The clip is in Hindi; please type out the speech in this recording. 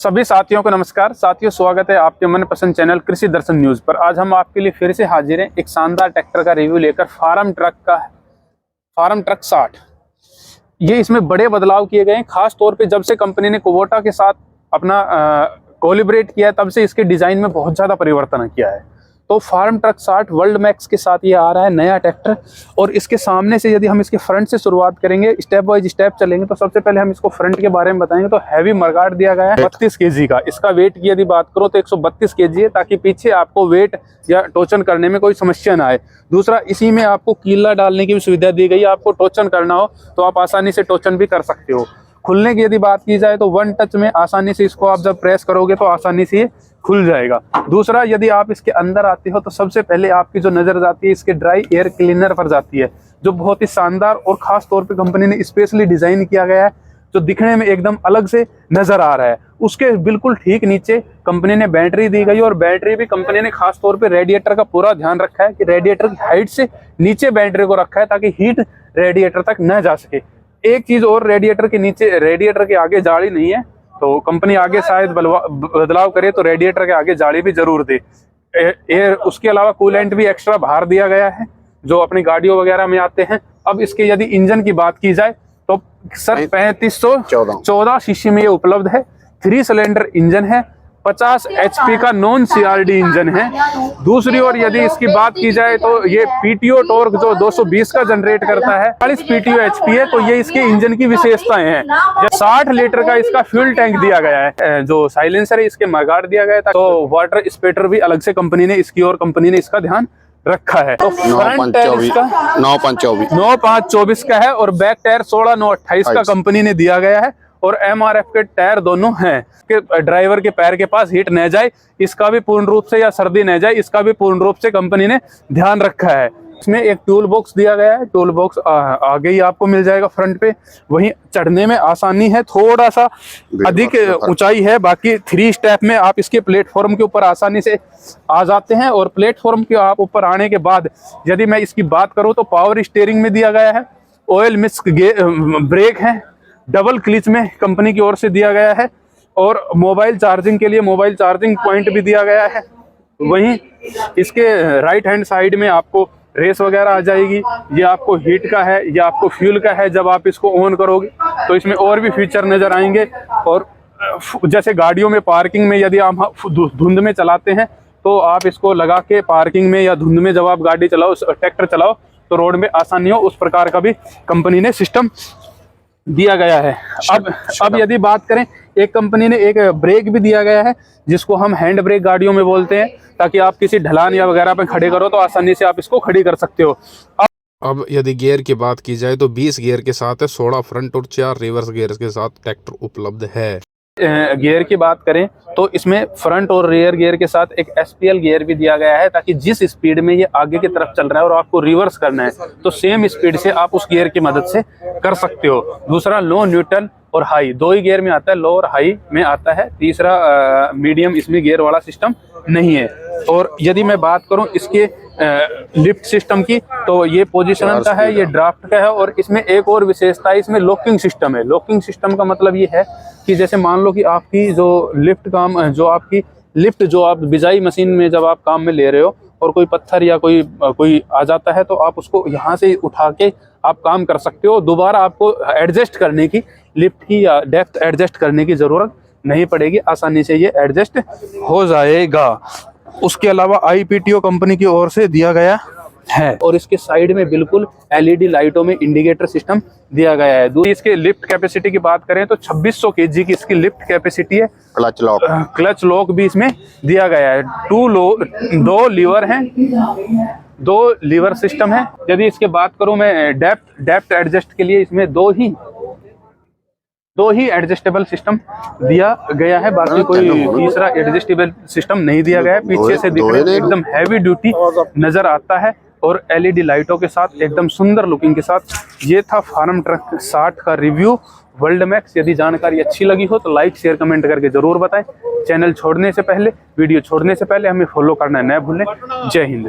सभी साथियों को नमस्कार। साथियों, स्वागत है आपके मनपसंद चैनल कृषि दर्शन न्यूज़ पर। आज हम आपके लिए फिर से हाजिर हैं एक शानदार ट्रैक्टर का रिव्यू लेकर। Farmtrac 60। ये इसमें बड़े बदलाव किए गए हैं। खास तौर पे जब से कंपनी ने कुबोटा के साथ अपना कोलिब्रेट किया है, तब से इसके डिज़ाइन में बहुत ज़्यादा परिवर्तन किया है। तो फार्म ट्रक 60 वर्ल्ड मैक्स के साथ ये आ रहा है नया ट्रैक्टर। और इसके सामने से यदि हम इसके फ्रंट से शुरुआत करेंगे, स्टेप बाय स्टेप चलेंगे, तो सबसे पहले हम इसको फ्रंट के बारे में बताएंगे। तो हैवी मडगार्ड दिया गया है 32 kg का। इसका वेट की यदि बात करो तो 132 kg है, ताकि पीछे आपको वेट या टोचन करने में कोई समस्या ना आए। दूसरा, इसी में आपको कीला डालने की भी सुविधा दी गई है। आपको टोचन करना हो तो आप आसानी से टोचन भी कर सकते हो। खुलने की यदि बात की जाए तो वन टच में आसानी से इसको आप जब प्रेस करोगे तो आसानी से ये खुल जाएगा। दूसरा, यदि आप इसके अंदर आते हो तो सबसे पहले आपकी जो नज़र जाती है इसके ड्राई एयर क्लीनर पर जाती है, जो बहुत ही शानदार और ख़ास तौर पे कंपनी ने स्पेशली डिज़ाइन किया गया है, जो दिखने में एकदम अलग से नज़र आ रहा है। उसके बिल्कुल ठीक नीचे कंपनी ने बैटरी दी गई, और बैटरी भी कंपनी ने खास तौर पे रेडिएटर का पूरा ध्यान रखा है कि रेडिएटर की हाइट से नीचे बैटरी को रखा है, ताकि हीट रेडिएटर तक न जा सके। एक चीज़ और, रेडिएटर के आगे जाली नहीं है, तो कंपनी आगे शायद बदलाव करे तो रेडिएटर के आगे जाली भी जरूर दे। उसके अलावा कूलेंट भी एक्स्ट्रा बाहर दिया गया है, जो अपनी गाड़ियों वगैरह में आते हैं। अब इसके यदि इंजन की बात की जाए तो सर 3514 सीसी में ये उपलब्ध है। 3 सिलेंडर इंजन है, 50 HP का नॉन CRD इंजन है। दूसरी ओर यदि इसकी बात की जाए तो ये PTO टॉर्क जो 220 का जनरेट करता है, 40 PTO HP है। तो ये इसके इंजन की विशेषताएं हैं। 60 लीटर का इसका फ्यूल टैंक दिया गया है। जो साइलेंसर है इसके मडगार्ड दिया गया था, तो वाटर स्पेटर भी अलग से कंपनी ने इसका ध्यान रखा है। तो फ्रंट टायर इसका 9.5/24 का है, और बैक टायर 16/9/28 का कंपनी ने दिया गया है। और MRF के टायर दोनों हैं कि ड्राइवर के पैर के पास हीट न जाए, इसका भी पूर्ण रूप से, या सर्दी न जाए, इसका भी पूर्ण रूप से कंपनी ने ध्यान रखा है। इसमें एक टूल बॉक्स दिया गया है। टूल बॉक्स आगे ही आपको मिल जाएगा फ्रंट पे। वहीं चढ़ने में आसानी है, थोड़ा सा अधिक ऊंचाई है। बाकी 3 स्टेप में आप इसके प्लेटफॉर्म के ऊपर आसानी से आ जाते हैं। और प्लेटफॉर्म के आप ऊपर आने के बाद यदि मैं इसकी बात करूँ तो पावर स्टीयरिंग में दिया गया है, ऑयल मिक्स ब्रेक है, डबल क्लिच में कंपनी की ओर से दिया गया है, और मोबाइल चार्जिंग के लिए मोबाइल चार्जिंग पॉइंट भी दिया गया है। वहीं इसके राइट हैंड साइड में आपको रेस वगैरह आ जाएगी। ये आपको हीट का है, ये आपको फ्यूल का है। जब आप इसको ऑन करोगे तो इसमें और भी फीचर नजर आएंगे। और जैसे गाड़ियों में पार्किंग में यदि आप धुंध में चलाते हैं तो आप इसको लगा के पार्किंग में या धुंध में जब आप गाड़ी चलाओ, ट्रैक्टर चलाओ, तो रोड में आसानी हो, उस प्रकार का भी कंपनी ने सिस्टम दिया गया है। अब यदि बात करें, एक कंपनी ने एक ब्रेक भी दिया गया है, जिसको हम हैंड ब्रेक गाड़ियों में बोलते हैं, ताकि आप किसी ढलान या वगैरह पे खड़े करो तो आसानी से आप इसको खड़ी कर सकते हो। अब यदि गियर की बात की जाए तो 20 गियर के साथ है, 16 फ्रंट और 4 रिवर्स गियर के साथ ट्रैक्टर उपलब्ध है। गियर की बात करें तो इसमें फ्रंट और रियर गियर के साथ एक SPL गियर भी दिया गया है, ताकि जिस स्पीड में ये आगे की तरफ चल रहा है और आपको रिवर्स करना है तो सेम स्पीड से आप उस गियर की मदद से कर सकते हो। दूसरा, लो, न्यूट्रल और हाई 2 ही गियर में आता है, लो और हाई में आता है। तीसरा, मीडियम, इसमें गियर वाला सिस्टम नहीं है। और यदि मैं बात करूं इसके लिफ्ट सिस्टम की, तो ये पोजीशनर का है, ये ड्राफ्ट का है। और इसमें एक और विशेषता है, इसमें लॉकिंग सिस्टम है। लॉकिंग सिस्टम का मतलब ये है कि जैसे मान लो कि आपकी जो लिफ्ट जो आप बिजाई मशीन में जब आप काम में ले रहे हो और कोई पत्थर या कोई आ जाता है, तो आप उसको यहाँ से उठा के आप काम कर सकते हो। दोबारा आपको एडजस्ट करने की, लिफ्ट की या डेप्थ एडजस्ट करने की ज़रूरत नहीं पड़ेगी, आसानी से ये एडजस्ट हो जाएगा। उसके अलावा IPTO कंपनी की ओर से दिया गया है, और इसके साइड में बिल्कुल LED लाइटों में इंडिकेटर सिस्टम दिया गया है। इसके लिफ्ट कैपेसिटी की बात करें तो 2600 kg की इसकी लिफ्ट कैपेसिटी है। क्लच लॉक भी इसमें दिया गया है। 2 लीवर हैं, 2 लीवर सिस्टम है। यदि इसके बात करूं मैं डेप्थ एडजस्ट के लिए, इसमें दो ही एडजस्टेबल सिस्टम दिया गया है। बाकी कोई तीसरा एडजस्टेबल सिस्टम नहीं दिया गया है। पीछे से दिख रहे एकदम हैवी ड्यूटी नजर आता है, और LED लाइटों के साथ एकदम सुंदर लुकिंग के साथ। ये था फार्म ट्रक 60 का रिव्यू वर्ल्ड मैक्स। यदि जानकारी अच्छी लगी हो तो लाइक, शेयर, कमेंट करके जरूर बताएं। चैनल छोड़ने से पहले, वीडियो छोड़ने से पहले हमें फॉलो करना न भूलें। जय हिंद।